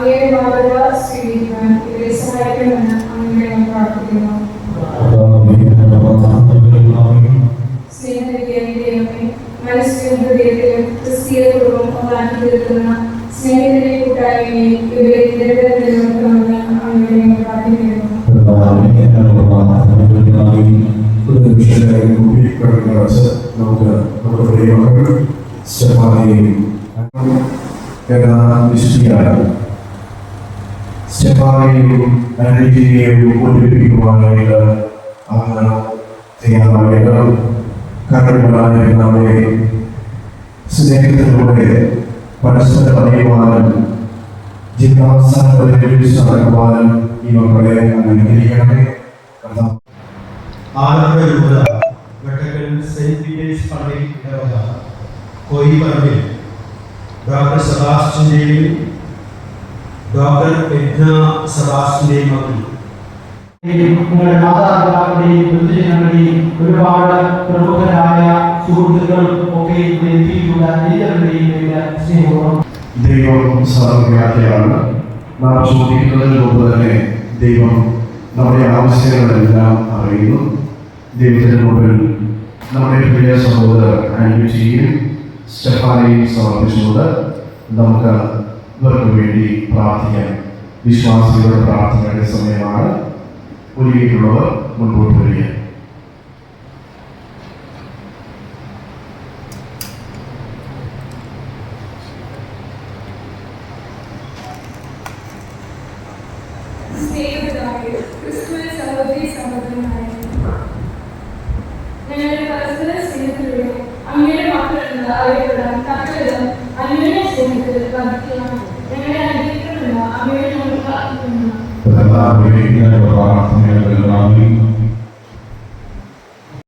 അങ്ങയുടെ മാതൃക സ്വീകരിക്കാൻ ഇവരെ സഹായിക്കണമെന്ന് അങ്ങയുടെ ഞാൻ പ്രാർത്ഥിക്കുന്നു. സ്നേഹത്തിന്റെയും മനസ്സിലും ഹൃദയത്തിലും ക്രിസ്തീയപൂർവ്വം ഒന്നാക്കി തീർക്കുന്ന സ്നേഹത്തിന്റെ കൂട്ടായ്മയെ ഇവരെ നിരന്തരം നിലനിർത്തണമെന്ന് അങ്ങയുടെ ഞാൻ പ്രാർത്ഥിക്കുന്നു. നമുക്ക് നമ്മുടെ പ്രിയമക്കൾ സ്റ്റെഫാനെയും ആന്റിയെയും ഒളിപ്പിക്കുവാനായിട്ട് അങ്ങ് തയ്യാറായത് കരുണയായ നമ്മെ സ്നേഹത്തിലൂടെ പരസ്പരം അറിയുവാനും ജീവിതാവസാനം വരെ ഒരുമിച്ച് നടക്കുവാനും ഈ മക്കളെ അനുഗ്രഹിക്കണമേ. ആലപ്പുഴ രൂപത വെട്ടക്കൽ സെന്റ് പീറ്റേഴ്സ് പള്ളി ഇടവക കോയിപ്പറമ്പിൽ ഡോക്ടർ സെബാസ്റ്റ്യന്റെയും ഡോക്ടർ എഡ്ന സെബാസ്റ്റ്യന്റെയും മകൾ നിങ്ങളുടെ മാതാപിതാക്കളുടെയും ബന്ധുജനങ്ങളുടെയും ഒരുപാട് പ്രമുഖരായ സുഹൃത്തുക്കളും ഒക്കെ എത്തിയിട്ടുള്ള എല്ലാവരുടെയും സ്നേഹപൂർവ്വം ദൈവം സർവ്വവ്യാപിയാണ്. നാം ചോദിക്കുന്നതിന് മുമ്പ് തന്നെ ദൈവം നമ്മുടെ ആവശ്യങ്ങളെല്ലാം അറിയുന്നു. ദൈവത്തിന് മുമ്പിൽ നമ്മുടെ പ്രിയ സഹോദരർ ആന്റിയും സ്റ്റെഫാനെയും സമർപ്പിച്ചുകൊണ്ട് നമുക്ക് ഇവർക്ക് വേണ്ടി പ്രാർത്ഥിക്കാം. വിശ്വാസികളുടെ പ്രാർത്ഥനയുടെ സമയമാണ്. ഒരുങ്ങിയിട്ടുള്ളവർ മുൻപോട്ട് വരിക. ക്രിസ്തുവിൽ സഹോദരി സഹോദരനായ ഞങ്ങളുടെ പരസ്പര സ്നേഹത്തിലൂടെ അങ്ങയുടെ മക്കളെന്ന് അറിയപ്പെടാൻ തക്കവിധം അങ്ങയുടെ സ്നേഹത്തിൽ വർദ്ധിക്കണം. ഞങ്ങളെ അനുഗ്രഹിക്കണമെന്ന് അങ്ങയോട് ഞങ്ങൾ പ്രാർത്ഥിക്കുന്നു.